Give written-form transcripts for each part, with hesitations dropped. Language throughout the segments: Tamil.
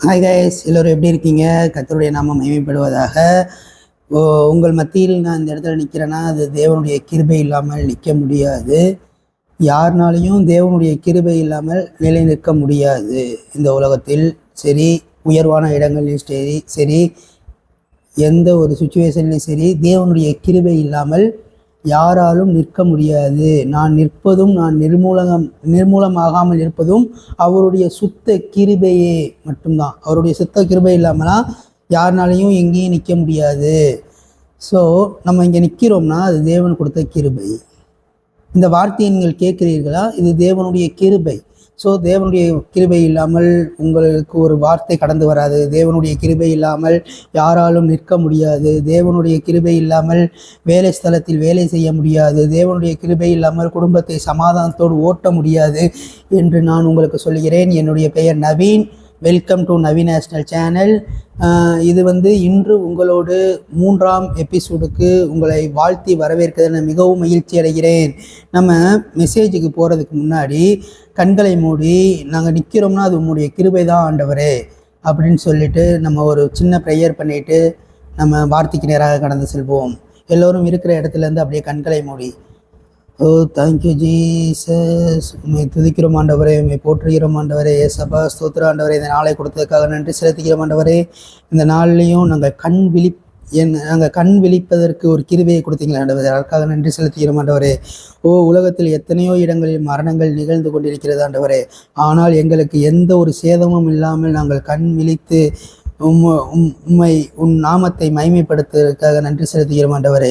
ஹாய் கைஸ், எல்லோரும் எப்படி இருக்கீங்க? கர்த்தருடைய நாமம் மகிமைப்படுவதாக. உங்கள் மத்தியில் நான் இந்த இடத்துல நிற்கிறேன்னா அது தேவனுடைய கிருபை இல்லாமல் நிற்க முடியாது. யாருனாலையும் தேவனுடைய கிருபை இல்லாமல் நிலை நிற்க முடியாது. இந்த உலகத்தில் சரி, உயர்வான இடங்கள்லையும் சரி, எந்த ஒரு சுச்சுவேஷன்லையும் சரி, தேவனுடைய கிருபை இல்லாமல் யாராலும் நிற்க முடியாது. நான் நிற்பதும், நான் நிர்மூலமாகாமல் இருப்பதும் அவருடைய சுத்த கிருபையே மட்டும்தான். அவருடைய சுத்த கிருபை இல்லாமலா யாருனாலையும் எங்கேயும் நிற்க முடியாது. ஸோ நம்ம இங்கே நிற்கிறோம்னா அது தேவன் கொடுத்த கிருபை. இந்த வார்த்தையை நீங்கள் கேட்கிறீர்களா? இது தேவனுடைய கிருபை. ஸோ தேவனுடைய கிருபை இல்லாமல் உங்களுக்கு ஒரு வார்த்தை கடந்து வராது. தேவனுடைய கிருபை இல்லாமல் யாராலும் நிற்க முடியாது. தேவனுடைய கிருபை இல்லாமல் வேலை ஸ்தலத்தில் வேலை செய்ய முடியாது. தேவனுடைய கிருபை இல்லாமல் குடும்பத்தை சமாதானத்தோடு ஓட்ட முடியாது என்று நான் உங்களுக்கு சொல்கிறேன். என்னுடைய பெயர் Naveen. Welcome to Naveen national channel. இது இன்று உங்களோடு 3ஆம் எபிசோடுக்கு உங்களை வாழ்த்தி வரவேற்கிறத நான் மிகவும் மகிழ்ச்சி அடைகிறேன். நம்ம மெசேஜுக்கு போகிறதுக்கு முன்னாடி கண்களை மூடி நாங்கள் நிற்கிறோம்னா அது உங்களுடைய கிருபை தான் ஆண்டவரே அப்படின்னு சொல்லிட்டு நம்ம ஒரு சின்ன ப்ரேயர் பண்ணிவிட்டு நம்ம வார்த்தைக்கு நேராக கடந்து செல்வோம். எல்லோரும் இருக்கிற இடத்துலேருந்து அப்படியே கண்களை மூடி. ஓ தேங்க்யூ ஜீசஸ், உண்மை துதிக்கிறோம் ஆண்டவரே, உண்மை போற்றுகிறோம் ஆண்டவரே. ஏசப்பா ஸ்தோத்திர ஆண்டவரே, இந்த நாளை கொடுத்ததுக்காக நன்றி செலுத்துகிறோம் ஆண்டவரே. இந்த நாள்லேயும் நாங்கள் கண் விழிப்பதற்கு ஒரு கிருபையை கொடுத்தீங்களா ஆண்டவரே, அதற்காக நன்றி செலுத்துகிறோம் ஆண்டவரே. உலகத்தில் எத்தனையோ இடங்களில் மரணங்கள் நிகழ்ந்து கொண்டிருக்கிறது ஆண்டவரே. ஆனால் எங்களுக்கு எந்த ஒரு சேதமும் இல்லாமல் நாங்கள் கண் விழித்து உன் நாமத்தை மகிமைப்படுத்துவதற்காக நன்றி செலுத்துகிறோம் ஆண்டவரே.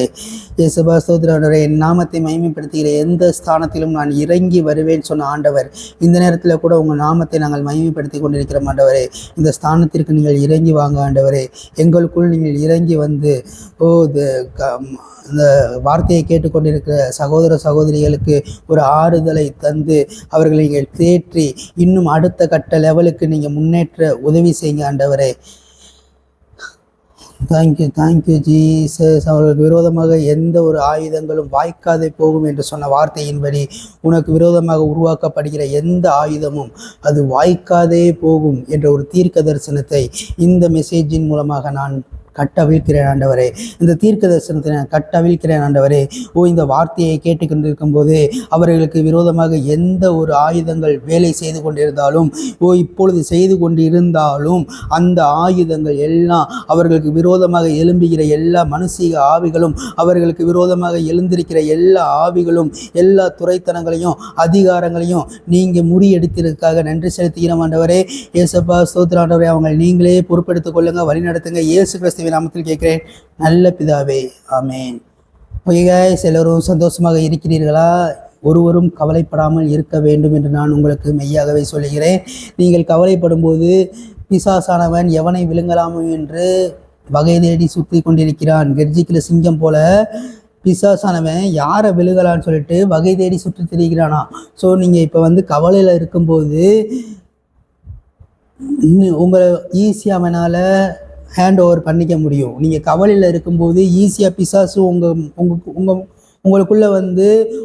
இயேசுபா ஸ்தோத்திர ஆண்டவரே, என் நாமத்தை மகிமைப்படுத்துகிற எந்த ஸ்தானத்திலும் நான் இறங்கி வருவேன் சொன்ன ஆண்டவர், இந்த நேரத்தில் கூட உங்கள் நாமத்தை நாங்கள் மகிமைப்படுத்தி கொண்டிருக்கிறோம் ஆண்டவரே. இந்த ஸ்தானத்திற்கு நீங்கள் இறங்கி வாங்க ஆண்டவரே. எங்களுக்குள் நீங்கள் இறங்கி வந்து இந்த வார்த்தையை கேட்டுக்கொண்டிருக்கிற சகோதர சகோதரிகளுக்கு ஒரு ஆறுதலை தந்து அவர்களை நீங்கள் தேற்றி இன்னும் அடுத்த கட்ட லெவலுக்கு நீங்கள் முன்னேற்ற உதவி செய்யுங்க ஆண்டவரே. Thank you Jesus. அவர்களுக்கு விரோதமாக எந்த ஒரு ஆயுதங்களும் வாய்க்காதே போகும் என்று சொன்ன வார்த்தையின்படி உனக்கு விரோதமாக உருவாக்கப்படுகிற எந்த ஆயுதமும் அது வாய்க்காதே போகும் என்ற ஒரு தீர்க்க தரிசனத்தை இந்த மெசேஜின் மூலமாக நான் கட்டவிழ்க்கிறேன் ஆண்டவரே. இந்த தீர்க்க தரிசனத்தை நான் கட்டவிழ்க்கிறேன் ஆண்டவரே. இந்த வார்த்தையை கேட்டுக்கொண்டிருக்கும் போது அவர்களுக்கு விரோதமாக எந்த ஒரு ஆயுதங்கள் வேலை செய்து கொண்டிருந்தாலும் இப்பொழுது செய்து கொண்டிருந்தாலும் அந்த ஆயுதங்கள் எல்லாம் அவர்களுக்கு விரோதமாக எழும்புகிற எல்லா மனுஷீக ஆவிகளும், அவர்களுக்கு விரோதமாக எழுந்திருக்கிற எல்லா ஆவிகளும், எல்லா துரைத்தனங்களையும் அதிகாரங்களையும் நீங்கள் முறியடித்ததற்காக நன்றி செலுத்துகிறோம் ஆண்டவரே. ஏசப்பா ஸ்தோத்திர ஆண்டவரே, அவங்க நீங்களே பொறுப்பெடுத்துக் கொள்ளுங்க, வழிநடத்துங்க. இயேசு கிறிஸ்து நாமத்தில் கேட்கிறேன் நல்ல பிதாவே, ஆமேன். ஓகே கைஸ், எல்லோரும் சந்தோஷமாக இருக்கிறீர்களா? ஒருவரும் கவலைப்படாமல் இருக்க வேண்டும் என்று நான் உங்களுக்கு மெய்யாகவே சொல்லுகிறேன். நீங்கள் கவலைப்படும் போது பிசாசானவன் எவனை விழுங்கலாமோ என்று வகை தேடி சுற்றி கொண்டிருக்கிறான். கெர்ஜிக்கிற சிங்கம் போல பிசாசானவன் யாரை விழுகலான்னு சொல்லிட்டு வகை தேடி சுற்றி திரிகிறானா. ஸோ நீங்கள் இப்போ கவலையில் இருக்கும்போது உங்களை ஈஸியாக அவனால் ஹேண்ட் ஓவர் பண்ணிக்க முடியும். நீங்கள் கவலையில் இருக்கும்போது ஈஸியாக பிசாசு உங்களுக்குள்ளே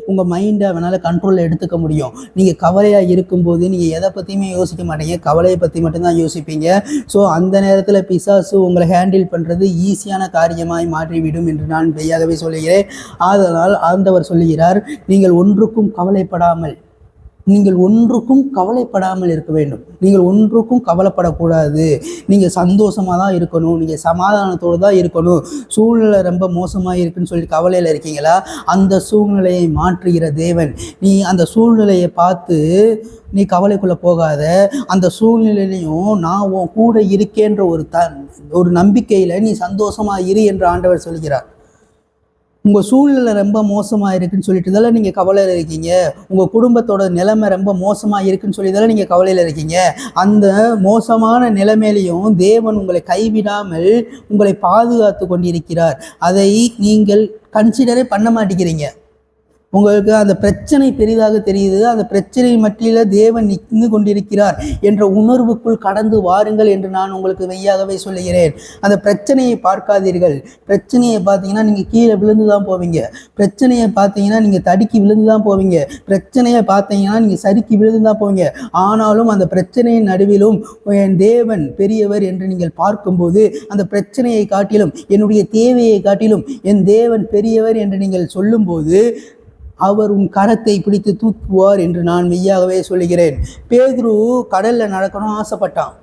உங்கள் மைண்டை அவனால் கண்ட்ரோலில் எடுத்துக்க முடியும். நீங்கள் கவலையாக இருக்கும்போது நீங்கள் எதை பற்றியுமே யோசிக்க மாட்டீங்க, கவலையை பற்றி மட்டும்தான் யோசிப்பீங்க. ஸோ அந்த நேரத்தில் பிசாசு உங்களை ஹேண்டில் பண்ணுறது ஈஸியான காரியமாய் மாற்றிவிடும் என்று நான் மெய்யாகவே சொல்லுகிறேன். அதனால் ஆண்டவர் சொல்லுகிறார், நீங்கள் ஒன்றுக்கும் கவலைப்படாமல் இருக்க வேண்டும். நீங்கள் ஒன்றுக்கும் கவலைப்படக்கூடாது. நீங்கள் சந்தோஷமாக தான் இருக்கணும், நீங்கள் சமாதானத்தோடு தான் இருக்கணும். சூழ்நிலை ரொம்ப மோசமாக இருக்குன்னு சொல்லி கவலையில் இருக்கீங்களா? அந்த சூழ்நிலையை மாற்றுகிற தேவன். நீ அந்த சூழ்நிலையை பார்த்து நீ கவலைக்குள்ளே போகாத. அந்த சூழ்நிலையிலையும் நான் உன் கூட இருக்கேன்ற ஒரு நம்பிக்கையில் நீ சந்தோஷமாக இரு என்று ஆண்டவர் சொல்கிறார். உங்கள் சூழ்நிலை ரொம்ப மோசமாக இருக்குன்னு சொல்லிட்டு இதெல்லாம் நீங்கள் கவலையில் இருக்கீங்க. உங்கள் குடும்பத்தோட நிலைமை ரொம்ப மோசமாக இருக்குன்னு சொல்லி இதெல்லாம் நீங்கள் கவலையில் இருக்கீங்க. அந்த மோசமான நிலைமையிலையும் தேவன் உங்களை கைவிடாமல் உங்களை பாதுகாத்து கொண்டிருக்கிறார். அதை நீங்கள் கன்சிடரே பண்ண மாட்டேங்கிறீங்க. உங்களுக்கு அந்த பிரச்சனை பெரிதாக தெரியுது, அந்த பிரச்சனை மத்தியில தேவன் நின்று கொண்டிருக்கிறார் என்ற உணர்வுக்குள் கடந்து வாருங்கள் என்று நான் உங்களுக்கு மெய்யாகவே சொல்லுகிறேன். அந்த பிரச்சனையை பார்க்காதீர்கள். பிரச்சனையை பார்த்தீங்கன்னா நீங்கள் கீழே விழுந்து தான் போவீங்க. பிரச்சனையை பார்த்தீங்கன்னா நீங்கள் தடுக்கி விழுந்து தான் போவீங்க. பிரச்சனையை பார்த்தீங்கன்னா நீங்கள் சறுக்கி விழுந்து தான் போவீங்க. ஆனாலும் அந்த பிரச்சனையின் நடுவிலும் என் தேவன் பெரியவர் என்று நீங்கள் பார்க்கும்போது, அந்த பிரச்சனையை காட்டிலும் என்னுடைய தேவையை காட்டிலும் என் தேவன் பெரியவர் என்று நீங்கள் சொல்லும்போது அவர் உன் கரத்தை பிடித்து தூக்குவார் என்று நான் மெய்யாகவே சொல்லுகிறேன். பேதுரு கடலில் நடக்கணும் ஆசைப்பட்டான்.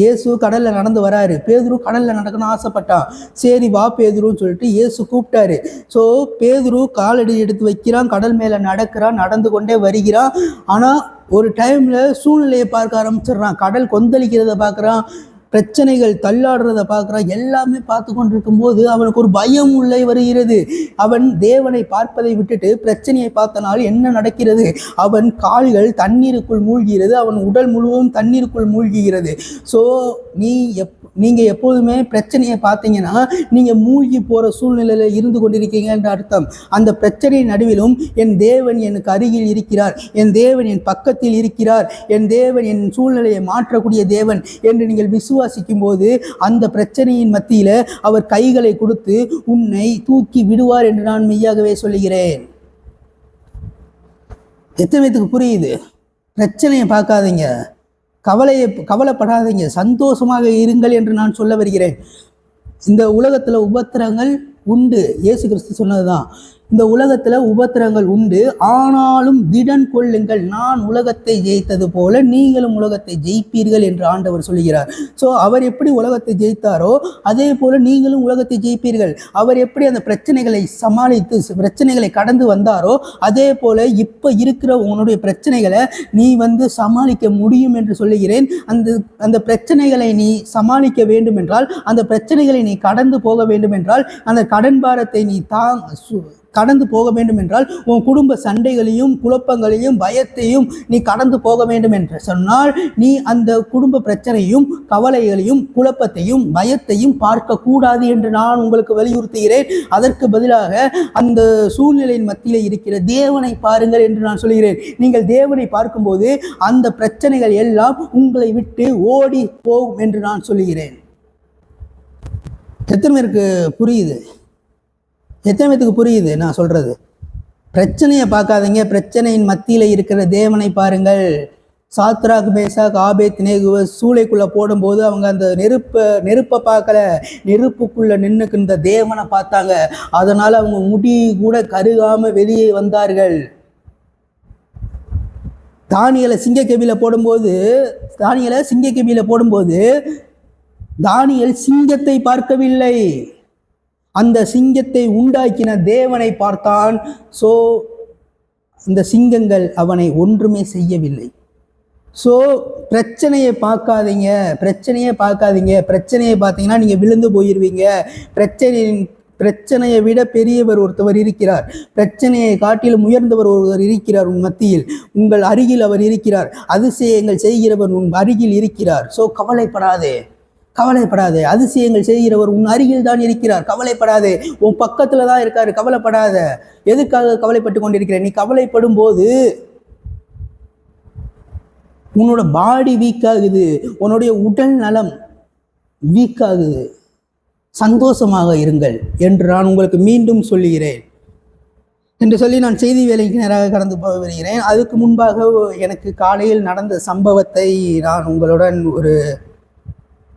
இயேசு கடலில் நடந்து வராரு. பேதுரு கடலில் நடக்கணும் ஆசைப்பட்டான். சரி வா பேதுருன்னு சொல்லிட்டு இயேசு கூப்பிட்டாரு. ஸோ பேதுரு காலடி எடுத்து வைக்கிறான், கடல் மேலே நடக்கிறான், நடந்து கொண்டே வருகிறான். ஆனால் ஒரு டைமில் சூழ்நிலையை பார்க்க ஆரம்பிச்சிடுறான். கடல் கொந்தளிக்கிறத பார்க்குறான், பிரச்சனைகள் தள்ளாடுறதை பார்க்குறான். எல்லாமே பார்த்து கொண்டிருக்கும் போது அவனுக்கு ஒரு பயம் உள்ளே வருகிறது. அவன் தேவனை பார்ப்பதை விட்டுட்டு பிரச்சனையை பார்த்தனால் என்ன நடக்கிறது? அவன் கால்கள் தண்ணீருக்குள் மூழ்கிறது, அவன் உடல் முழுவதும் தண்ணீருக்குள் மூழ்குகிறது. ஸோ நீங்கள் எப்போதுமே பிரச்சனையை பார்த்தீங்கன்னா நீங்கள் மூழ்கி போகிற சூழ்நிலையில் இருந்து கொண்டிருக்கீங்க என்ற அர்த்தம். அந்த பிரச்சனையின் நடுவிலும் என் தேவன் எனக்கு அருகில் இருக்கிறார், என் தேவன் என் பக்கத்தில் இருக்கிறார், என் தேவன் என் சூழ்நிலையை மாற்றக்கூடிய தேவன் என்று நீங்கள் விசுவாசிக்கும் போது அந்த பிரச்சனையின் மத்தியில் அவர் கைகளை கொடுத்து உன்னை தூக்கி விடுவார் என்று நான் மெய்யாகவே சொல்லுகிறேன். எத்தனை பேத்துக்கு புரியுது? பிரச்சனையை பார்க்காதீங்க, கவலைப்படாதீங்க, சந்தோஷமாக இருங்கள் என்று நான் சொல்ல வருகிறேன். இந்த உலகத்தில் உபத்திரங்கள் உண்டு. இயேசு கிறிஸ்து சொன்னதுதான், இந்த உலகத்தில் உபத்திரங்கள் உண்டு, ஆனாலும் திடன் கொள்ளுங்கள், நான் உலகத்தை ஜெயித்தது போல நீங்களும் உலகத்தை ஜெயிப்பீர்கள் என்று ஆண்டவர் சொல்கிறார். ஸோ அவர் எப்படி உலகத்தை ஜெயித்தாரோ அதே போல நீங்களும் உலகத்தை ஜெயிப்பீர்கள். அவர் எப்படி அந்த பிரச்சனைகளை சமாளித்து பிரச்சனைகளை கடந்து வந்தாரோ அதே போல இப்போ இருக்கிற உன்னுடைய பிரச்சனைகளை நீ சமாளிக்க முடியும் என்று சொல்லுகிறேன். அந்த பிரச்சனைகளை நீ சமாளிக்க வேண்டும் என்றால், அந்த பிரச்சனைகளை நீ கடந்து போக வேண்டும் என்றால், அந்த கடன் பாரத்தை நீ கடந்து போக வேண்டும் என்றால், உன் குடும்ப சண்டைகளையும் குழப்பங்களையும் பயத்தையும் நீ கடந்து போக வேண்டும் என்று சொன்னால், நீ அந்த குடும்ப பிரச்சனையும் கவலைகளையும் குழப்பத்தையும் பயத்தையும் பார்க்கக்கூடாது என்று நான் உங்களுக்கு வலியுறுத்துகிறேன். அதற்கு பதிலாக அந்த சூழ்நிலையின் மத்தியில் இருக்கிற தேவனை பாருங்கள் என்று நான் சொல்கிறேன். நீங்கள் தேவனை பார்க்கும்போது அந்த பிரச்சனைகள் எல்லாம் உங்களை விட்டு ஓடி போகும் என்று நான் சொல்லுகிறேன். எத்தனை பேருக்கு புரியுது? எத்தனை பேத்துக்கு புரியுது நான் சொல்கிறது? பிரச்சனையை பார்க்காதீங்க, பிரச்சனையின் மத்தியில் இருக்கிற தேவனை பாருங்கள். சாத்ராக் மேஷாக் ஆபேத்நேகோவை சூளைக்குள்ளே போடும்போது அவங்க அந்த நெருப்பை பார்க்கல, நெருப்புக்குள்ளே நின்றுக்கின்ற தேவனை பார்த்தாங்க. அதனால் அவங்க முடி கூட கருகாமல் வெளியே வந்தார்கள். தானியலை சிங்கக்கெபியில் போடும்போது தானியல் சிங்கத்தை பார்க்கவில்லை, அந்த சிங்கத்தை உண்டாக்கின தேவனை பார்த்தான். ஸோ இந்த சிங்கங்கள் அவனை ஒன்றுமே செய்யவில்லை. ஸோ பிரச்சனையை பார்க்காதீங்க. பிரச்சனையை பார்த்தீங்கன்னா நீங்கள் விழுந்து போயிடுவீங்க. பிரச்சனையை விட பெரியவர் ஒருத்தவர் இருக்கிறார். பிரச்சனையை காட்டிலும் உயர்ந்தவர் ஒருவர் இருக்கிறார் உன் மத்தியில், உங்கள் அருகில் அவர் இருக்கிறார். அதிசயங்கள் செய்கிறவர் உன் அருகில் இருக்கிறார். ஸோ கவலைப்படாதே. அதிசயங்கள் செய்கிறவர் உன் அருகில் தான் இருக்கிறார். கவலைப்படாதே. உன் பக்கத்தில் தான் இருக்காரு. கவலைப்படாத. எதுக்காக கவலைப்பட்டு கொண்டிருக்கிற? நீ கவலைப்படும் போது உன்னோட பாடி வீக் ஆகுது, உன்னுடைய உடல் நலம் வீக் ஆகுது. சந்தோஷமாக இருங்கள் என்று நான் உங்களுக்கு மீண்டும் சொல்லுகிறேன் என்று சொல்லி நான் செய்தி வேலைக்கு நேராக கடந்து போக வருகிறேன். அதுக்கு முன்பாக எனக்கு காலையில் நடந்த சம்பவத்தை நான் உங்களுடன்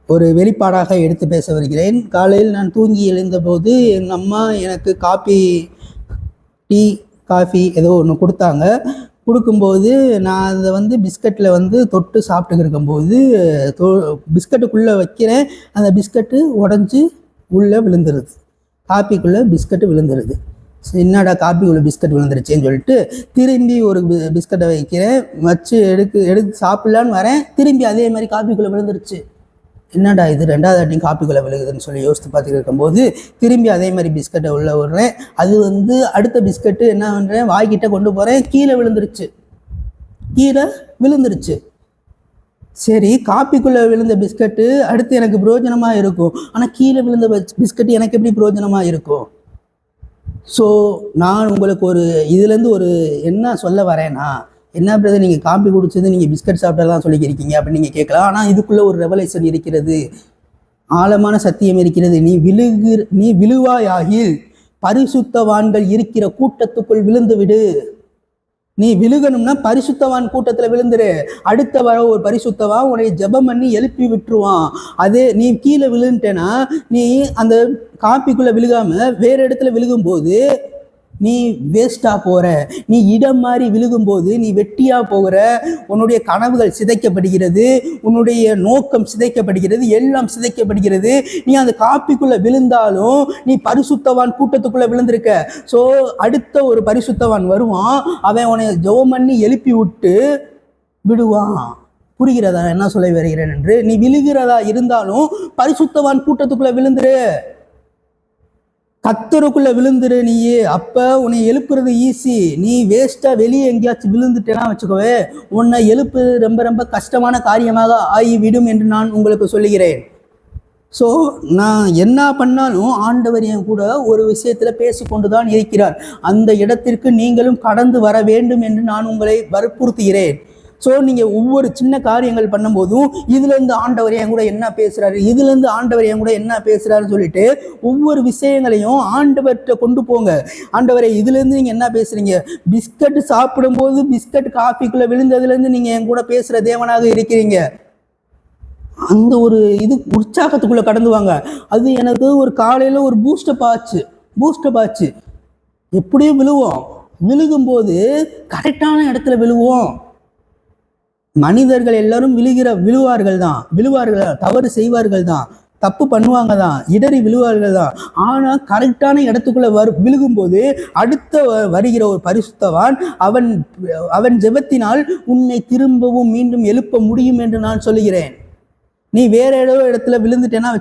ஒரு வெளிப்பாடாக எடுத்து பேச வருகிறேன். காலையில் நான் தூங்கி எழுந்தபோது எங்கள் அம்மா எனக்கு டீ காஃபி ஏதோ ஒன்று கொடுக்கும்போது நான் அதை பிஸ்கட்டில் தொட்டு சாப்பிட்டு இருக்கும்போது பிஸ்கட்டுக்குள்ளே வைக்கிறேன். அந்த பிஸ்கட்டு உடஞ்சி உள்ளே விழுந்துருது, காப்பிக்குள்ளே பிஸ்கட்டு விழுந்துருது. என்னடா காப்பிக்குள்ளே பிஸ்கட் விழுந்துருச்சேன்னு சொல்லிட்டு திரும்பி ஒரு பிஸ்கட்டை வைக்கிறேன், வச்சு எடுத்து சாப்பிட்லான்னு வரேன். திரும்பி அதே மாதிரி காப்பிக்குள்ளே விழுந்துருச்சு. என்னடா இது ரெண்டாவது வாட்டியும் காப்பிக்குள்ளே விழுகுதுன்னு சொல்லி யோசித்து பார்த்துட்டு இருக்கும்போது திரும்பி அதே மாதிரி பிஸ்கட்டை உள்ளே விடுறேன். அது அடுத்த பிஸ்கட்டு என்ன பண்ணுறேன், வாய்கிட்ட கொண்டு போகிறேன், கீழே விழுந்துருச்சு. சரி, காப்பிக்குள்ளே விழுந்த பிஸ்கட்டு அடுத்து எனக்கு பிரயோஜனமாக இருக்கும், ஆனால் கீழே விழுந்த பிஸ்கட்டு எனக்கு எப்படி பிரயோஜனமாக இருக்கும்? ஸோ நான் உங்களுக்கு இதுலேருந்து என்ன சொல்ல வரேன்னா, என்ன பிரதர் நீங்கள் காப்பி குடிச்சது நீங்கள் பிஸ்கட் சாப்பிட்டதான் சொல்லிக்கிறீங்க அப்படின்னு நீங்கள் கேட்கலாம். ஆனால் இதுக்குள்ளே ஒரு ரெவலேஷன் இருக்கிறது, ஆழமான சத்தியம் இருக்கிறது. நீ விழுவாயாகில் பரிசுத்தவான்கள் இருக்கிற கூட்டத்துக்குள் விழுந்து விடு. நீ விழுகணும்னா பரிசுத்தவான் கூட்டத்தில் விழுந்துரு. அடுத்த வர ஒரு பரிசுத்தவான் உன்னை ஜெபம் பண்ணி எழுப்பி விட்டுருவான். அதே நீ கீழே விழுந்துட்டேன்னா, நீ அந்த காப்பிக்குள்ளே விழுகாம வேற இடத்துல விழுகும்போது நீ வேஸ்டா போற. நீ இடம் மாறி விழுகும்போது நீ வெட்டியா போகிற. உன்னுடைய கனவுகள் சிதைக்கப்படுகிறது, உன்னுடைய நோக்கம் சிதைக்கப்படுகிறது, எல்லாம் சிதைக்கப்படுகிறது. நீ அந்த காப்பிக்குள்ள விழுந்தாலும் நீ பரிசுத்தவான் கூட்டத்துக்குள்ள விழுந்திருக்க. ஸோ அடுத்த ஒரு பரிசுத்தவான் வருவான், அவன் உன்னை ஜெபம் பண்ணி எழுப்பி விட்டு விடுவான். புரிகிறதா என்ன சொல்ல வருகிறேன் என்று? நீ விழுகிறதா இருந்தாலும் பரிசுத்தவான் கூட்டத்துக்குள்ள விழுந்துரு, கத்தருக்குள்ள விழுந்துரு நீயே. அப்ப உன்னை எழுப்புறது ஈஸி. நீ வேஸ்டா வெளியே எங்கேயாச்சும் விழுந்துட்டேன்னா வச்சுக்கோவே, உன்னை எழுப்பு ரொம்ப ரொம்ப கஷ்டமான காரியமாக ஆகிவிடும் என்று நான் உங்களுக்கு சொல்லுகிறேன். ஸோ நான் என்ன பண்ணாலும் ஆண்டவர் என் கூட ஒரு விஷயத்தில் பேசிக்கொண்டு தான் இருக்கிறார். அந்த இடத்திற்கு நீங்களும் கடந்து வர வேண்டும் என்று நான் உங்களை வற்புறுத்துகிறேன். ஸோ நீங்கள் ஒவ்வொரு சின்ன காரியங்கள் பண்ணும்போதும் இதுலேருந்து ஆண்டவர் என் கூட என்ன பேசுகிறாரு, இதுலேருந்து ஆண்டவர் என் கூட என்ன பேசுகிறாருன்னு சொல்லிட்டு ஒவ்வொரு விஷயங்களையும் ஆண்டவர்கிட்ட கொண்டு போங்க. ஆண்டவரை இதுலேருந்து நீங்கள் என்ன பேசுகிறீங்க? பிஸ்கட் சாப்பிடும்போது பிஸ்கட் காஃபிக்குள்ளே விழுந்ததுலேருந்து நீங்கள் என் கூட பேசுகிற தேவனாக இருக்கிறீங்க. அந்த ஒரு உற்சாகத்துக்குள்ளே கடந்து வாங்க. அது எனக்கு ஒரு காலையில் ஒரு பூஸ்டப் ஆச்சு. எப்படியும் விழுவோம். விழுகும்போது கரெக்டான இடத்துல விழுவோம். மனிதர்கள் எல்லாரும் விழுவார்கள் தான், தவறு செய்வார்கள் தான், தப்பு பண்ணுவாங்க தான், இடறி விழுவார்கள் தான். ஆனால் கரெக்டான இடத்துக்குள்ள விழுகும்போது அடுத்த வருகிற ஒரு பரிசுத்தவான் அவன் ஜெபத்தினால் உன்னை திரும்பவும் மீண்டும் எழுப்ப முடியும் என்று நான் சொல்லுகிறேன். நீ வேற இடத்துல விழுந்துட்டேன்னா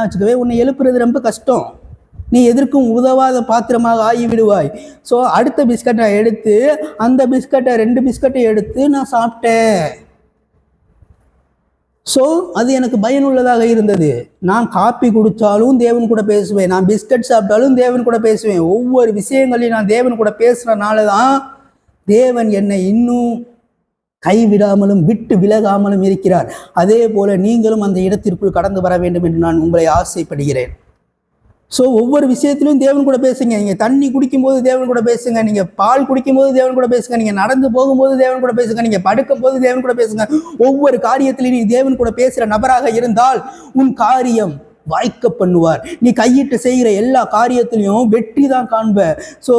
வச்சுக்கவே உன்னை எழுப்புறது ரொம்ப கஷ்டம். நீ எதற்கும் உதவாத பாத்திரமாக ஆகிவிடுவாய். ஸோ அடுத்த பிஸ்கட்டை எடுத்து அந்த பிஸ்கட்டை 2 பிஸ்கட்டை எடுத்து நான் சாப்பிட்டேன். ஸோ அது எனக்கு பயனுள்ளதாக இருந்தது. நான் காப்பி குடித்தாலும் தேவன் கூட பேசுவேன், நான் பிஸ்கட் சாப்பிட்டாலும் தேவன் கூட பேசுவேன். ஒவ்வொரு விஷயங்களையும் நான் தேவன் கூட பேசுகிறனால தான் தேவன் என்னை இன்னும் கைவிடாமலும் விட்டு விலகாமலும் இருக்கிறார். அதே போல நீங்களும் அந்த இடத்திற்குள் கடந்து வர வேண்டும் என்று நான் உங்களை ஆசைப்படுகிறேன். ஸோ ஒவ்வொரு விஷயத்திலும் தேவன் கூட பேசுங்க. நீங்கள் தண்ணி குடிக்கும்போது தேவன் கூட பேசுங்க, நீங்கள் பால் குடிக்கும்போது தேவன் கூட பேசுங்க, நீங்கள் நடந்து போகும்போது தேவன் கூட பேசுங்க, நீங்கள் படுக்கும் போது தேவன் கூட பேசுங்க. ஒவ்வொரு காரியத்திலையும் நீ தேவன் கூட பேசுகிற நபராக இருந்தால் உன் காரியம் வாய்க்க பண்ணுவார். நீ கையிட்டு செய்கிற எல்லா காரியத்திலையும் வெற்றி தான் காண்ப. ஸோ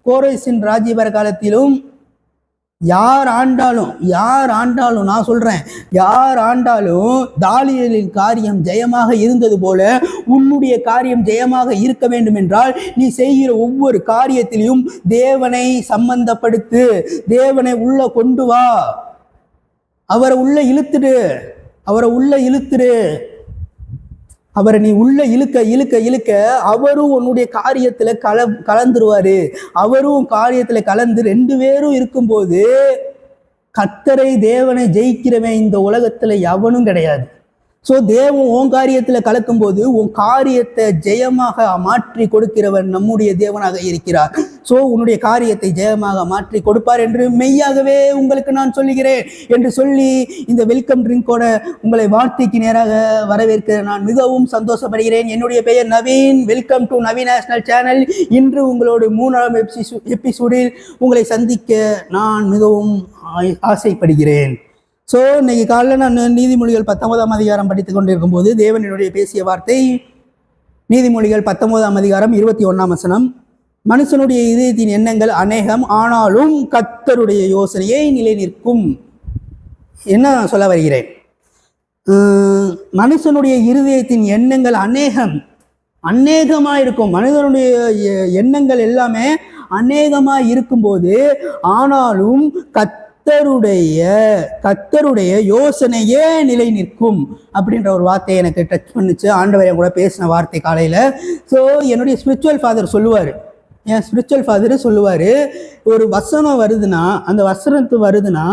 கோரேசின் ராஜ்யபார காலத்திலும் யார் ஆண்டாலும் நான் சொல்றேன், யார் ஆண்டாலும் தானியேலின் காரியம் ஜெயமாக இருந்தது போல உன்னுடைய காரியம் ஜெயமாக இருக்க வேண்டும் என்றால் நீ செய்கிற ஒவ்வொரு காரியத்திலையும் தேவனை சம்பந்தப்படுத்து, தேவனை உள்ள கொண்டு வா, அவரை உள்ள இழுத்துடு. அவரை நீ உள்ள இழுக்க அவரும் உன்னுடைய காரியத்துல கலந்துருவாரு. அவரும் காரியத்துல கலந்து 2 பேரும் இருக்கும்போது கர்த்தரை தேவனை ஜெயிக்கிறவன் இந்த உலகத்துல எவனும் கிடையாது. ஸோ தேவன் உன் காரியத்தில் கலக்கும் போது உன் காரியத்தை ஜெயமாக மாற்றி கொடுக்கிறவன் நம்முடைய தேவனாக இருக்கிறார். ஸோ உன்னுடைய காரியத்தை ஜெயமாக மாற்றி கொடுப்பார் என்று மெய்யாகவே உங்களுக்கு நான் சொல்லுகிறேன் என்று சொல்லி இந்த வெல்கம் ட்ரிங்கோட உங்களை வார்த்தைக்கு நேராக வரவேற்க நான் மிகவும் சந்தோஷப்படுகிறேன். என்னுடைய பெயர் Naveen. Welcome to Naveen national channel. இன்று உங்களோட 3ஆம் எபிசோடில் உங்களை சந்திக்க நான் மிகவும் ஆசைப்படுகிறேன். ஸோ இன்னைக்கு காலையில் நான் நீதிமொழிகள் 19ஆம் அதிகாரம் படித்து கொண்டிருக்கும் போது தேவனுடைய பேசிய வார்த்தை நீதிமொழிகள் 19ஆம் அதிகாரம் 21ஆம் வசனம். மனுஷனுடைய இதயத்தின் எண்ணங்கள் அநேகம், ஆனாலும் கர்த்தருடைய யோசனையை நிலை நிற்கும். என்ன சொல்ல வருகிறேன்? மனுஷனுடைய இருதயத்தின் எண்ணங்கள் அநேகமாக இருக்கும். மனிதனுடைய எண்ணங்கள் எல்லாமே அநேகமாக இருக்கும்போது ஆனாலும் கர்த்தருடைய யோசனையே நிலை நிற்கும் அப்படின்ற ஒரு வார்த்தையை எனக்கு டச் பண்ணுச்சு. ஆண்டவர் என் கூட பேசின வார்த்தை காலையில். ஸோ என்னுடைய ஸ்பிரிச்சுவல் ஃபாதர் சொல்லுவார், என் ஸ்பிரிச்சுவல் ஃபாதரு சொல்லுவார், ஒரு வசனம் வருதுன்னா, அந்த வசனத்து வருதுன்னா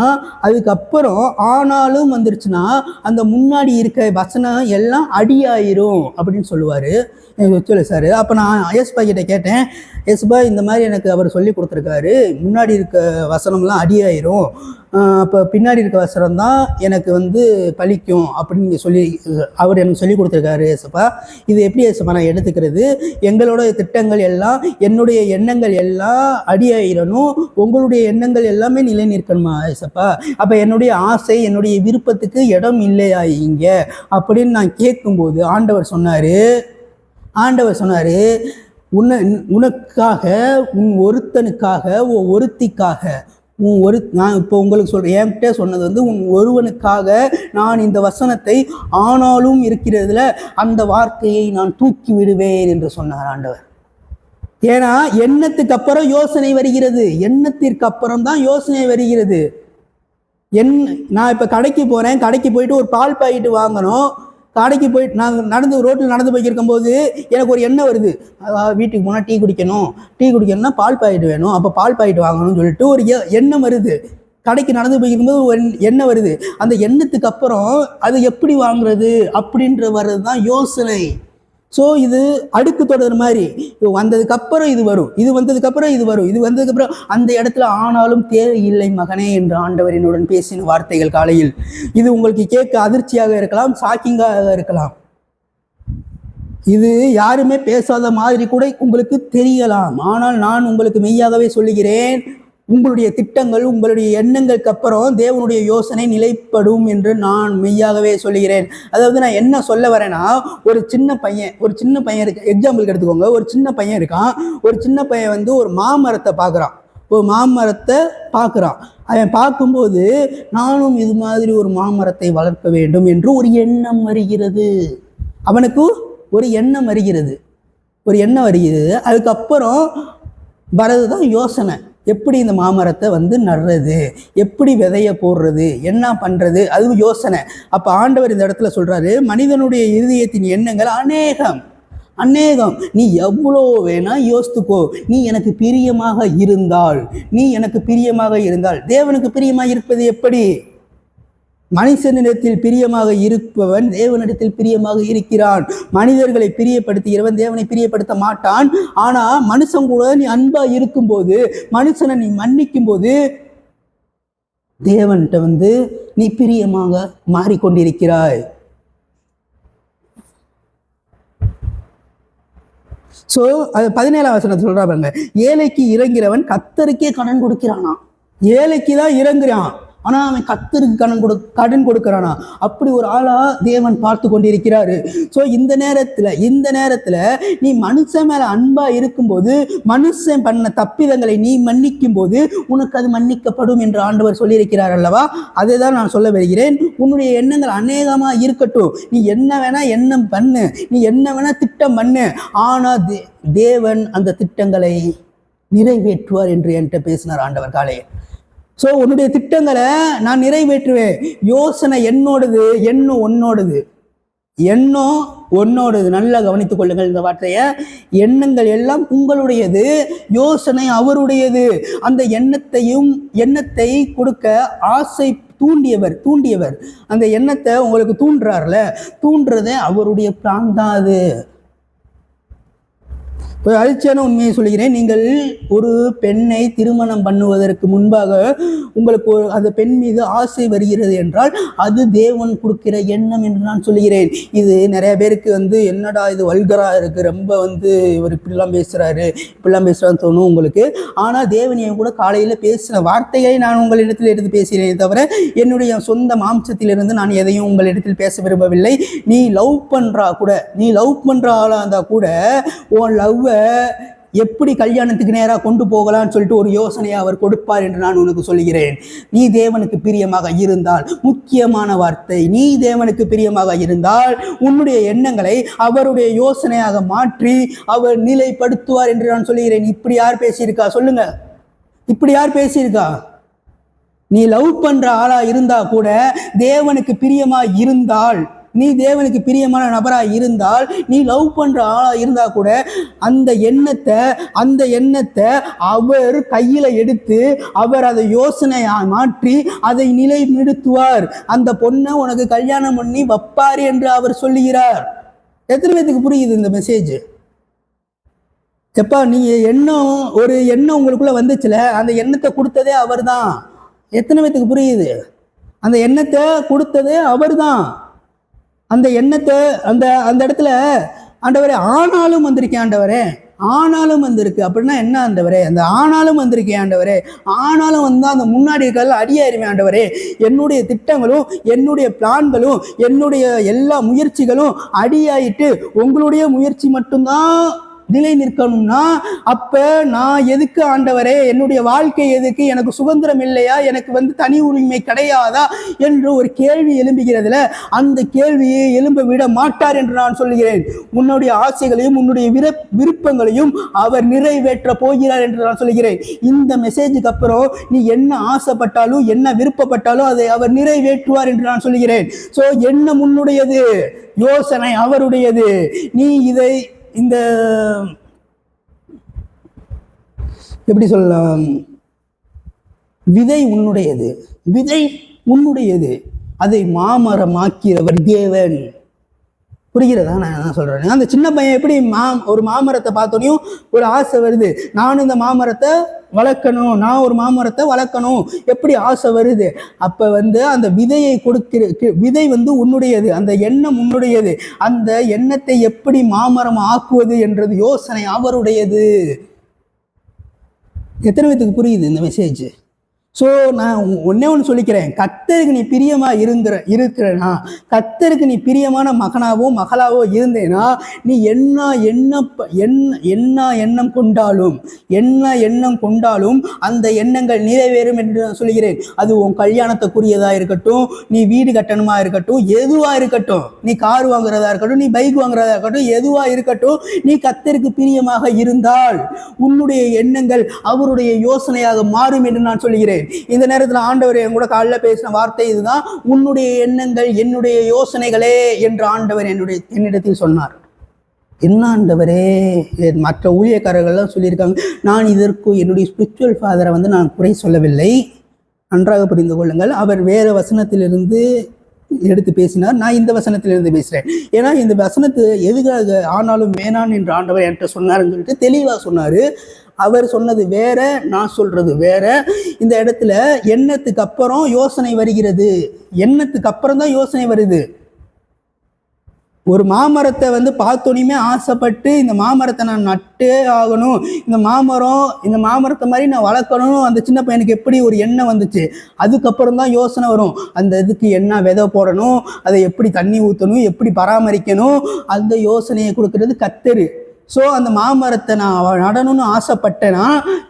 அதுக்கப்புறம் ஆனாலும் வந்துருச்சுன்னா அந்த முன்னாடி இருக்க வசனம் எல்லாம் அடியாயிரும் அப்படின்னு சொல்லுவார் ஸ்பிரிச்சுவல் சார். அப்போ நான் எஸ்பா கிட்ட கேட்டேன், எஸ்பா இந்த மாதிரி எனக்கு அவர் சொல்லி கொடுத்துருக்காரு, முன்னாடி இருக்க வசனம்லாம் அடியாயிரும், அப்போ பின்னாடி இருக்க வசனம் தான் எனக்கு வந்து பலிக்கும் அப்படின்னு சொல்லி அவர் எனக்கு சொல்லி கொடுத்துருக்காரு ஏசப்பா. இது எப்படி ஏசப்பா நான் எடுத்துக்கிறது? எங்களோட திட்டங்கள் எல்லாம், என்னுடைய எண்ணங்கள் எல்லாம் அடியாயிரணும், உங்களுடைய எண்ணங்கள் எல்லாமே நிலை நிற்கணுமா ஏசப்பா? அப்போ என்னுடைய ஆசை, என்னுடைய விருப்பத்துக்கு இடம் இல்லையா இங்க அப்படின்னு நான் கேட்கும்போது ஆண்டவர் சொன்னார், உனக்காக, உன் ஒருத்தனுக்காக, ஒருத்திக்காக, நான் இப்போ உங்களுக்கு சொல்கிறேன், என்கிட்ட சொன்னது வந்து உன் ஒருவனுக்காக நான் இந்த வசனத்தை ஆனாலும் இருக்கிறதுல அந்த வார்த்தையை நான் தூக்கி விடுவேன் என்று சொன்னார் ஆண்டவர். ஏன்னா எண்ணத்துக்கு அப்புறம் யோசனை வருகிறது, எண்ணத்திற்கு அப்புறம் தான் யோசனை வருகிறது. நான் இப்போ கடைக்கு போகிறேன், கடைக்கு போயிட்டு ஒரு பால் பாக்கெட்டு வாங்கணும், கடைக்கு போயிட்டு நான் ரோட்டில் நடந்து போய்க்கிருக்கும் போது எனக்கு ஒரு எண்ணம் வருது, வீட்டுக்கு போனால் டீ குடிக்கணும்னா பால் பாக்கெட் வேணும், அப்போ பால் பாக்கெட் வாங்கணும்னு சொல்லிட்டு ஒரு எண்ணம் வருது. கடைக்கு நடந்து போய்க்கும்போது ஒரு எண்ணம் வருது. அந்த எண்ணத்துக்கு அப்புறம் அது எப்படி வாங்குறது அப்படின்ற வர்றது தான் யோசனை. ஸோ இது அடுக்கு தொடர் மாதிரி, வந்ததுக்கப்புறம் இது வரும், இது வந்ததுக்கப்புறம் இது வரும், இது வந்ததுக்கப்புறம் அந்த இடத்துல ஆனாலும் தேவையில்லை மகனே என்று ஆண்டவர் என்னுடன் பேசின வார்த்தைகள் காலையில். இது உங்களுக்கு கேட்க அதிர்ச்சியாக இருக்கலாம், ஷாக்கிங்காக இருக்கலாம், இது யாருமே பேசாத மாதிரி கூட உங்களுக்கு தெரியலாம். ஆனால் நான் உங்களுக்கு மெய்யாகவே சொல்லுகிறேன், உங்களுடைய திட்டங்கள், உங்களுடைய எண்ணங்களுக்கு அப்புறம் தேவனுடைய யோசனை நிலைப்படும் என்று நான் மெய்யாகவே சொல்லுகிறேன். அதாவது நான் என்ன சொல்ல வரேன்னா, ஒரு சின்ன பையன் இருக்கு, எக்ஸாம்பிளுக்கு எடுத்துக்கோங்க. ஒரு சின்ன பையன் இருக்கான், ஒரு சின்ன பையன் வந்து ஒரு மாமரத்தை பார்க்குறான். அவன் பார்க்கும்போது நானும் இது மாதிரி ஒரு மாமரத்தை வளர்க்க வேண்டும் என்று ஒரு எண்ணம் வருகிறது. அவனுக்கு ஒரு எண்ணம் வருகிறது. அதுக்கப்புறம் வரது தான் யோசனை. எப்படி இந்த மாமரத்தை வந்து நடுறது, எப்படி விதைய போடுறது, என்ன பண்ணுறது, அது யோசனை. அப்போ ஆண்டவர் இந்த இடத்துல சொல்கிறாரு, மனிதனுடைய இருதயத்தின் எண்ணங்கள் அநேகம், நீ எவ்வளோ வேணா யோசித்துக்கோ, நீ எனக்கு பிரியமாக இருந்தால். தேவனுக்கு பிரியமாக இருப்பது எப்படி? மனுஷனிடத்தில் பிரியமாக இருப்பவன் தேவனிடத்தில் பிரியமாக இருக்கிறான். மனிதர்களை பிரியப்படுத்துகிறவன் தேவனை பிரியப்படுத்த மாட்டான். ஆனா மனுஷன் கூட நீ அன்பா இருக்கும்போது, மனுஷனை நீ மன்னிக்கும் போது தேவன்கிட்ட வந்து நீ பிரியமாக மாறிக்கொண்டிருக்கிறாய். சோ அது 17ஆம் வசனத்துல சொல்றாங்க, ஏழைக்கு இறங்கிறவன் கர்த்தருக்கே கடன் கொடுக்கிறானா. ஏழைக்கு தான் இறங்குறான், ஆனா அவன் கர்த்தருக்கு கடன் கொடுக்கிறானா. அப்படி ஒரு ஆளா தேவன் பார்த்து கொண்டிருக்கிறாரு. ஸோ இந்த நேரத்துல நீ மனுஷன் மேல அன்பா இருக்கும்போது, மனுஷன் பண்ண தப்பிதங்களை நீ மன்னிக்கும் போது உனக்கு அது மன்னிக்கப்படும் என்று ஆண்டவர் சொல்லியிருக்கிறார் அல்லவா? அதை தான் நான் சொல்ல வருகிறேன். உன்னுடைய எண்ணங்கள் அநேகமா இருக்கட்டும், நீ என்ன வேணா எண்ணம் பண்ணு, நீ என்ன வேணா திட்டம் பண்ணு, ஆனா தேவன் அந்த திட்டங்களை நிறைவேற்றுவார் என்று என்கிட்ட பேசினார் ஆண்டவர் காலையில். ஸோ உன்னுடைய திட்டங்களை நான் நிறைவேற்றுவேன். யோசனை என்னோடது, எண்ணம் உன்னோடது. நல்லா கவனித்துக் கொள்ளுங்கள் இந்த வார்த்தையை. எண்ணங்கள் எல்லாம் உங்களுடையது, யோசனை அவருடையது. அந்த எண்ணத்தை கொடுக்க ஆசை தூண்டியவர் அந்த எண்ணத்தை உங்களுக்கு தூண்டுறதே அவருடைய பிளான் தான். அது ஒரு அதிர்ச்சியான உண்மையை சொல்கிறேன். நீங்கள் ஒரு பெண்ணை திருமணம் பண்ணுவதற்கு முன்பாக உங்களுக்கு அந்த பெண் மீது ஆசை வருகிறது என்றால் அது தேவன் கொடுக்கிற எண்ணம் என்று நான் சொல்கிறேன். இது நிறைய பேருக்கு வந்து என்னடா இது வல்கரா இருக்கு, ரொம்ப வந்து இவர் இப்படிலாம் பேசுறான்னு தோணும் உங்களுக்கு. ஆனால் தேவனியை கூட காலையில் பேசின வார்த்தைகளை நான் உங்களிடத்தில் எடுத்து பேசுகிறேனே தவிர என்னுடைய சொந்த மாம்சத்திலிருந்து நான் எதையும் உங்களிடத்தில் பேச விரும்பவில்லை. நீ லவ் பண்ற ஆளா இருந்தா கூட உன் லவ் எப்படி கல்யாணத்துக்கு நேராக கொண்டு போகலான்னு சொல்லிட்டு ஒரு யோசனையை அவர் கொடுப்பார் என்று நான் உனக்கு சொல்கிறேன். நீ தேவனுக்கு பிரியமாக இருந்தால், முக்கியமான வார்த்தை, நீ தேவனுக்கு பிரியமாக இருந்தால் உன்னுடைய எண்ணங்களை அவருடைய யோசனையாக மாற்றி அவர் நிலைப்படுத்துவார் என்று நான் சொல்கிறேன். இப்படி யார் பேசியிருக்கா சொல்லுங்க? நீ லவ் பண்ற ஆளா இருந்தா கூட தேவனுக்கு பிரியமா இருந்தால் நீ தேவனுக்கு பிரியமான நபராக இருந்தால், நீ லவ் பண்ற ஆளா இருந்தா கூட அந்த எண்ணத்தை அவர் கையில எடுத்து அவர் அதை யோசனையா மாற்றி அதை நிலைநிறுத்துவார். அந்த பொண்ணை உனக்கு கல்யாணம் பண்ணி வைப்பார் என்று அவர் சொல்லுகிறார். எத்தனை பேருக்கு புரியுது இந்த மெசேஜ்? எப்பா நீங்க ஒரு எண்ணம் உங்களுக்குள்ள வந்துச்சுல, அந்த எண்ணத்தை கொடுத்ததே அவர் தான். எத்தனை பேத்துக்கு புரியுது? அந்த எண்ணத்தை கொடுத்ததே அவர் தான். அந்த எண்ணத்தை அந்த இடத்துல ஆண்டவரே ஆனாலும் வந்திருக்கேன் ஆண்டவரே, ஆனாலும் வந்திருக்கு அப்படின்னா என்ன ஆண்டவரே? அந்த ஆனாலும் வந்திருக்கேன் ஆண்டவரே, ஆனாலும் வந்தா அந்த முன்னாடி இருக்கிற அடியாயிருமே ஆண்டவரே. என்னுடைய திட்டங்களும் என்னுடைய பிளான்களும் என்னுடைய எல்லா முயற்சிகளும் அடியாயிட்டு உங்களுடைய முயற்சி மட்டும்தான் நிலை நிற்கணும்னா அப்ப நான் எதுக்கு ஆண்டவரே? என்னுடைய வாழ்க்கை எதுக்கு? எனக்கு சுதந்திரம் இல்லையா? எனக்கு தனி உரிமை கிடையாதா என்று ஒரு கேள்வி எழும்புகிறதுல, அந்த கேள்வியை எழும்ப விட மாட்டார் என்று நான் சொல்லுகிறேன். உன்னுடைய ஆசைகளையும் உன்னுடைய விருப்பங்களையும் அவர் நிறைவேற்ற போகிறார் என்று நான் சொல்லுகிறேன். இந்த மெசேஜுக்கு அப்புறம் நீ என்ன ஆசைப்பட்டாலும் என்ன விருப்பப்பட்டாலும் அதை அவர் நிறைவேற்றுவார் என்று நான் சொல்லுகிறேன். சோ எண்ணம் உன்னுடையது, யோசனை அவருடையது. நீ இதை இந்த எப்படி சொல்லலாம், விதை உன்னுடையது, அதை மாமரமாக்கிறவர் தேவன். புரிகிறதா நான் என்ன சொல்றேன்? அந்த சின்ன பையன் எப்படி ஒரு மாமரத்தை பார்த்தோனையும் ஒரு ஆசை வருது, நானும் இந்த மாமரத்தை வளர்க்கணும், நான் ஒரு மாமரத்தை வளர்க்கணும், எப்படி ஆசை வருது? அப்ப அந்த விதையை விதை உன்னுடையது, அந்த எண்ணம் உன்னுடையது. அந்த எண்ணத்தை எப்படி மாமரம் ஆக்குவது என்றது யோசனை அவருடையது. எத்தனை பேத்துக்கு புரியுது இந்த மெசேஜ்? ஸோ நான் ஒன்னே ஒன்று சொல்லிக்கிறேன், கர்த்தருக்கு நீ பிரியமா இருக்கிறனா, கர்த்தருக்கு நீ பிரியமான மகனாவோ மகளாவோ இருந்தேனா, நீ என்ன எண்ணம் கொண்டாலும் அந்த எண்ணங்கள் நிறைவேறும் என்று நான் சொல்கிறேன். அது உன் கல்யாணத்துக்குரியதா இருக்கட்டும், நீ வீடு கட்டணுமா இருக்கட்டும், எதுவா இருக்கட்டும், நீ கார் வாங்குறதா இருக்கட்டும், நீ பைக் வாங்குறதா இருக்கட்டும், எதுவா இருக்கட்டும், நீ கர்த்தருக்கு பிரியமாக இருந்தால் உன்னுடைய எண்ணங்கள் அவருடைய யோசனையாக மாறும் என்று நான் சொல்கிறேன். இந்த நேரத்தில் ஆண்டவர் என் கூட காலைல பேசின வார்த்தை இதுதான், உன்னுடைய எண்ணங்கள் என்னுடைய யோசனைகளே என்று ஆண்டவர் என்னிடத்தில் சொன்னார். என்ன ஆண்டவரே? மற்ற ஊழியக்காரர்கள்லாம் சொல்லியிருக்காங்க. நான் இதற்கு என்னுடைய ஸ்பிரிச்சுவல் ஃபாதரை நான் குறை சொல்லவில்லை, நன்றாக புரிந்து கொள்ளுங்கள். அவர் வேறு வசனத்திலிருந்து எடுத்து பேசினார், நான் இந்த வசனத்திலிருந்து பேசுகிறேன். ஏன்னா இந்த வசனத்து எதுக்காக ஆனாலும் வேணான் என்று ஆண்டவர் என்கிட்ட சொன்னாருன்னு சொல்லிட்டு தெளிவாக சொன்னார். அவர் சொன்னது வேற, நான் சொல்றது வேற. இந்த இடத்துல எண்ணத்துக்கு அப்புறம் யோசனை வருகிறது, எண்ணத்துக்கு அப்புறம் தான் யோசனை வருது. ஒரு மாமரத்தை பார்த்தோன்னே ஆசைப்பட்டு இந்த மாமரத்தை நான் நட்டே ஆகணும், இந்த மாமரத்தை மாதிரி நான் வளர்க்கணும், அந்த சின்ன பையனுக்கு எப்படி ஒரு எண்ணம் வந்துச்சு? அதுக்கப்புறம் தான் யோசனை வரும், அந்த இதுக்கு என்ன விதை போடணும், அதை எப்படி தண்ணி ஊற்றணும், எப்படி பராமரிக்கணும், அந்த யோசனையை கொடுக்கறது கர்த்தர். ஸோ அந்த மாமரத்தை நான் நடணும்னு ஆசைப்பட்டேன்னா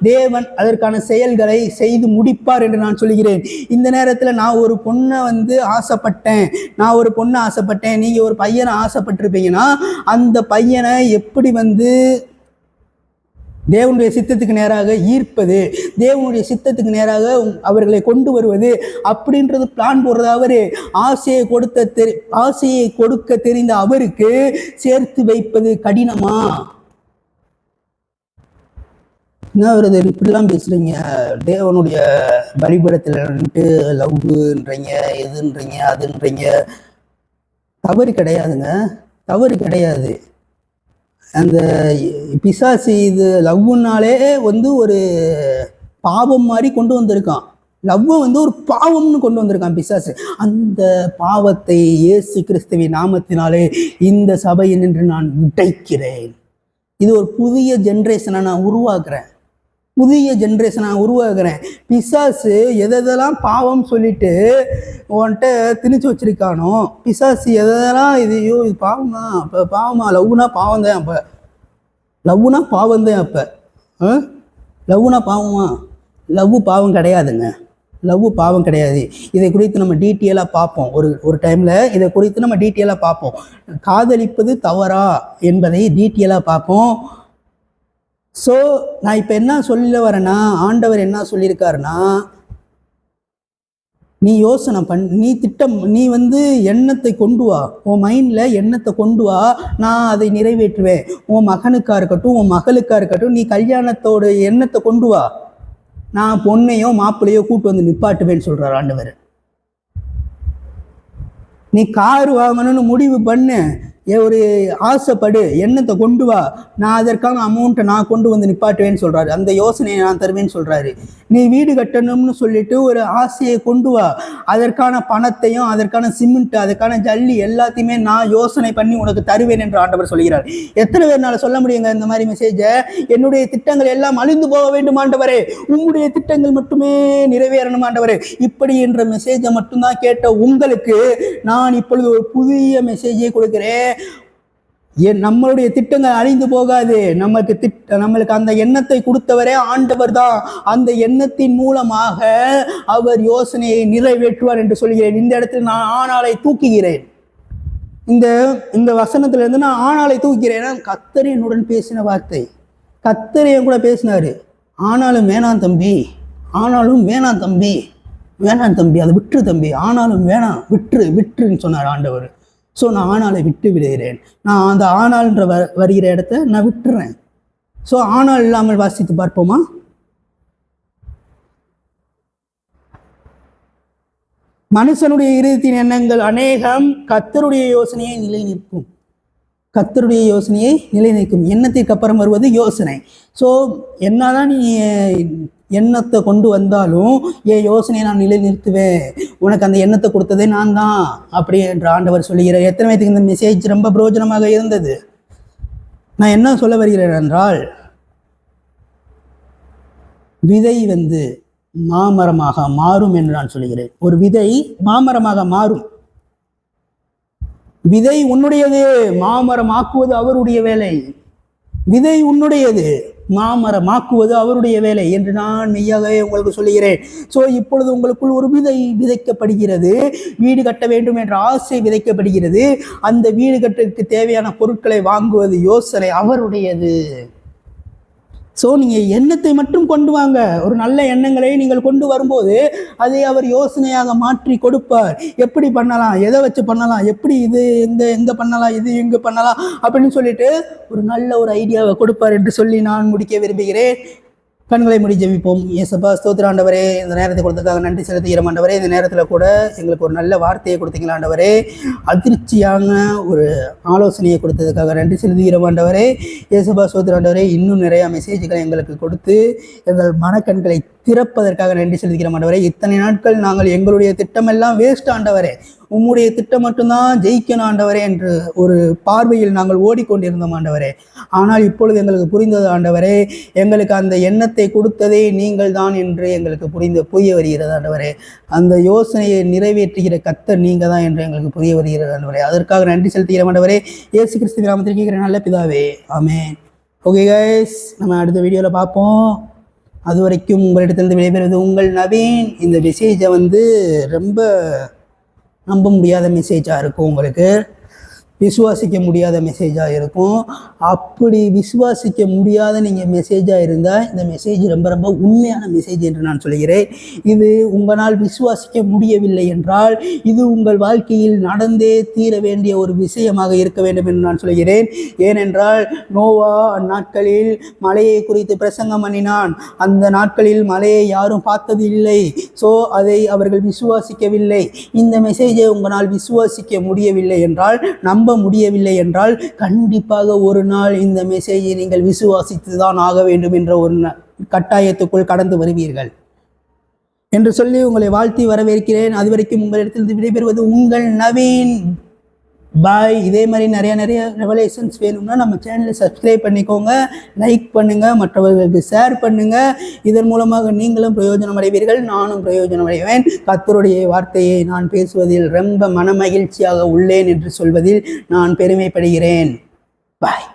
தேவன் அதற்கான செயல்களை செய்து முடிப்பார் என்று நான் சொல்கிறேன். இந்த நேரத்தில் நான் ஒரு பொண்ணை ஆசைப்பட்டேன், நீங்கள் ஒரு பையனை ஆசைப்பட்டிருப்பீங்கன்னா அந்த பையனை எப்படி தேவனுடைய சித்தத்துக்கு நேராக ஈர்ப்பது, தேவனுடைய சித்தத்துக்கு நேராக அவர்களை கொண்டு வருவது அப்படின்றது பிளான் போடுறது அவரு. ஆசையை கொடுக்க தெரிந்த அவருக்கு சேர்த்து வைப்பது கடினமா? என்ன வருது இப்படிலாம் பேசுறீங்க? தேவனுடைய பலிபடத்தில் லவ்ன்றீங்க, எதுன்றீங்க, அதுன்றீங்க. தவறு கிடையாதுங்க, தவறு கிடையாது. அந்த பிசாசு இது லவ்னாலே ஒரு பாவம் மாதிரி கொண்டு வந்திருக்கான். லவ் ஒரு பாவம்னு கொண்டு வந்திருக்கான் பிசாசு. அந்த பாவத்தை இயேசு கிறிஸ்துவின் நாமத்தினாலே இந்த சபையில் நின்று நான் உடைக்கிறேன். இது ஒரு புதிய ஜென்ரேஷனை நான் உருவாக்குறேன். பிசாசு எதெல்லாம் பாவம் சொல்லிட்டு உன்கிட்ட திணிச்சு வச்சிருக்கானோ, பிசாசு எதெல்லாம் இது பாவமா, அப்போ பாவமா, லவ்னா பாவம் தான், அப்போ லவ்னா பாவமா? லவ் பாவம் கிடையாதுங்க, லவ் பாவம் கிடையாது. இதை குறித்து நம்ம டீட்டெயிலாக பார்ப்போம். ஒரு டைமில் இதை குறித்து நம்ம டீட்டெயிலாக பார்ப்போம். காதலிப்பது தவறா என்பதை டீட்டெயிலாக பார்ப்போம். ஸோ நான் இப்போ என்ன சொல்ல வரேன்னா, ஆண்டவர் என்ன சொல்லியிருக்காருன்னா, நீ யோசனை நீ திட்டம், நீ எண்ணத்தை கொண்டு வா, உன் மைண்டில் எண்ணத்தை கொண்டு வா, நான் அதை நிறைவேற்றுவேன். உன் மகனுக்காக இருக்கட்டும், உன் மகளுக்காக இருக்கட்டும், நீ கல்யாணத்தோட எண்ணத்தை கொண்டு வா, நான் பொண்ணையோ மாப்பிள்ளையோ கூட்டு நிப்பாட்டுவேன்னு சொல்கிறார் ஆண்டவர். நீ கார் வாங்கணும்னு முடிவு பண்ணு, ஒரு ஆசைப்படு, எண்ணத்தை கொண்டு வா, நான் அதற்கான அமௌண்ட்டை நான் கொண்டு நிப்பாட்டுவேன்னு சொல்கிறாரு. அந்த யோசனையை நான் தருவேன்னு சொல்கிறாரு. நீ வீடு கட்டணும்னு சொல்லிட்டு ஒரு ஆசையை கொண்டு வா, அதற்கான பணத்தையும் அதற்கான சிமெண்ட் அதற்கான ஜல்லி எல்லாத்தையுமே நான் யோசனை பண்ணி உனக்கு தருவேன் என்று ஆண்டவர் சொல்கிறார். எத்தனை பேர்னால சொல்ல முடியுங்க இந்த மாதிரி மெசேஜை? என்னுடைய திட்டங்கள் எல்லாம் அழிந்து போக வேண்டும் ஆண்டவரே, உங்களுடைய திட்டங்கள் மட்டுமே நிறைவேறணும் ஆண்டவரே, இப்படி என்ற மெசேஜை மட்டும்தான் கேட்ட உங்களுக்கு நான் இப்பொழுது ஒரு புதிய மெசேஜை கொடுக்கிறேன். நம்மளுடைய திட்டங்கள் அழிந்து போகாது. நம்மளுக்கு அந்த எண்ணத்தை கொடுத்தவரே ஆண்டவர் தான். அந்த எண்ணத்தின் மூலமாக அவர் யோசனையை நிறைவேற்றுவார் என்று சொல்கிறேன். இந்த இடத்தில் நான் ஆனாலை தூக்குகிறேன். இந்த வசனத்திலிருந்து நான் ஆனாலை தூக்கிறேன். கர்த்தர் என்னுடன் பேசின வார்த்தை, கர்த்தர் என் கூட பேசினாரு. ஆனாலும் வேணாம் தம்பி, ஆனாலும் வேணாம் தம்பி, வேணாம் தம்பி, அதை விட்டுரு தம்பி, ஆனாலும் வேணாம், விட்டுருன்னு சொன்னார் ஆண்டவர். ஸோ நான் ஆனாலை விட்டு விடுகிறேன். நான் அந்த ஆனால்ன்ற வருகிற இடத்த நான் விட்டுறேன். ஸோ ஆனால் இல்லாமல் வாசித்து பார்ப்போமா? மனுஷனுடைய இருதயத்தின் எண்ணங்கள் அநேகம், கர்த்தருடைய யோசனையை நிலை நிற்கும். கர்த்தருடைய யோசனையை நிலை நிற்கும். எண்ணத்திற்கு அப்புறம் வருவது யோசனை. ஸோ என்னதான் நீ எண்ணத்தை கொண்டு வந்தாலும் என் யோசனையை நான் நிலை நிறுத்துவேன், உனக்கு அந்த எண்ணத்தை கொடுத்ததே நான் தான் அப்படி என்று ஆண்டவர் சொல்லுகிறார். எத்தனை பேருக்கு இந்த மெசேஜ் ரொம்ப பிரயோஜனமாக இருந்தது? நான் என்ன சொல்ல வருகிறேன் என்றால், விதை மாமரமாக மாறும் என்று நான் சொல்லுகிறேன். ஒரு விதை மாமரமாக மாறும். விதை உன்னுடையது, மாமரமாக்குவது அவருடைய வேலை. விதை உன்னுடையது, மாமரமாக்குவது அவருடைய வேலை என்று நான் மெய்யாகவே உங்களுக்கு சொல்லுகிறேன். ஸோ இப்பொழுது உங்களுக்குள் ஒரு விதை விதைக்கப்படுகிறது. வீடு கட்ட வேண்டும் என்ற ஆசை விதைக்கப்படுகிறது. அந்த வீடு கட்டுறதுக்கு தேவையான பொருட்களை வாங்குவது யோசனை அவருடையது. ஸோ நீங்கள் எண்ணத்தை மட்டும் கொண்டு வாங்க. ஒரு நல்ல எண்ணங்களை நீங்கள் கொண்டு வரும்போது அதை அவர் யோசனையாக மாற்றி கொடுப்பார். எப்படி பண்ணலாம், எதை வச்சு பண்ணலாம், எப்படி இது எங்கே பண்ணலாம், இது எங்கே பண்ணலாம் அப்படின்னு சொல்லிட்டு ஒரு நல்ல ஒரு ஐடியாவை கொடுப்பார் என்று சொல்லி நான் முடிக்க விரும்புகிறேன். கண்களை முடி ஜெபிப்போம். ஏசப்பா, ஸ்தோத்திர ஆண்டவரே, இந்த நேரத்தை கொடுத்ததுக்காக நன்றி செலுத்துகிறோம் ஆண்டவரே. இந்த நேரத்தில் கூட எங்களுக்கு ஒரு நல்ல வார்த்தையை கொடுத்தீங்களா ஆண்டவரே, அதிர்ச்சியான ஒரு ஆலோசனையை கொடுத்ததுக்காக நன்றி செலுத்துகிறோம் ஆண்டவரே. ஏசப்பா, ஸ்தோத்திர ஆண்டவரே, இன்னும் நிறையா மெசேஜ்களை எங்களுக்கு கொடுத்து எங்கள் மனக்கண்களை திறப்பதற்காக நன்றி செலுத்துகிறோம் ஆண்டவரே. இத்தனை நாட்கள் நாங்கள் எங்களுடைய திட்டமெல்லாம் வேஸ்ட் ஆண்டவரே, உம்முடைய திட்டம் மட்டும்தான் ஜெயிக்கணும் ஆண்டவரே என்று ஒரு பார்வையில் நாங்கள் ஓடிக்கொண்டிருந்தோம் ஆண்டவரே. ஆனால் இப்பொழுது எங்களுக்கு புரிந்தது ஆண்டவரே, எங்களுக்கு அந்த எண்ணத்தை கொடுத்ததே நீங்கள் தான் என்று எங்களுக்கு புரிய வருகிறது ஆண்டவரே. அந்த யோசனையை நிறைவேற்றுகிற கர்த்தர் நீங்கள் தான் என்று எங்களுக்கு புரிய வருகிறது ஆண்டவரே. அதற்காக நன்றி செலுத்துகிற ஆண்டவரே, இயேசு கிறிஸ்து நாமத்தில் கேட்கிற நல்ல பிதாவே, ஆமென். ஓகே கைஸ், நம்ம அடுத்த வீடியோவில் பார்ப்போம். அது வரைக்கும் உங்களிடத்திலிருந்து விடைபெறுவது உங்கள் நவீன். இந்த மெசேஜை ரொம்ப நம்ப முடியாத மெசேஜாக இருக்கும், உங்களுக்கு விசுவாசிக்க முடியாத மெசேஜாக இருக்கும். அப்படி விசுவாசிக்க முடியாத நீங்கள் மெசேஜாக இருந்தால் இந்த மெசேஜ் ரொம்ப ரொம்ப உண்மையான மெசேஜ் என்று நான் சொல்கிறேன். இது உங்களால் விசுவாசிக்க முடியவில்லை என்றால் இது உங்கள் வாழ்க்கையில் நடந்தே தீர வேண்டிய ஒரு விஷயமாக இருக்க வேண்டும் என்று நான் சொல்கிறேன். ஏனென்றால் நோவா அந்நாட்களில் மலையை குறித்து பிரசங்கம் பண்ணினான். அந்த நாட்களில் மலையை யாரும் பார்த்தது இல்லை. ஸோ அதை அவர்கள் விசுவாசிக்கவில்லை. இந்த மெசேஜை உங்களால் விசுவாசிக்க முடியவில்லை என்றால், நம்ப முடியவில்லை என்றால், கண்டிப்பாக ஒரு நாள் இந்த மெசேஜை நீங்கள் விசுவாசித்து தான் ஆக வேண்டும் என்ற ஒரு கட்டாயத்துக்குள் கடந்து வருவீர்கள் என்று சொல்லி உங்களை வாழ்த்தி வரவேற்கிறேன். அதுவரைக்கும் உங்களிடத்தில் விடைபெறுவது உங்கள் நவீன். பாய். இதே மாதிரி நிறைய ரெவலேஷன்ஸ் வேணும்னா நம்ம சேனலை சப்ஸ்கிரைப் பண்ணிக்கோங்க, லைக் பண்ணுங்கள், மற்றவர்களுக்கு ஷேர் பண்ணுங்கள். இதன் மூலமாக நீங்களும் பிரயோஜனம் அடைவீர்கள், நானும் பிரயோஜனம் அடைவேன். கர்த்தருடைய வார்த்தையை நான் பேசுவதில் ரொம்ப மனமகிழ்ச்சியாக உள்ளேன் என்று சொல்வதில் நான் பெருமைப்படுகிறேன். பாய்.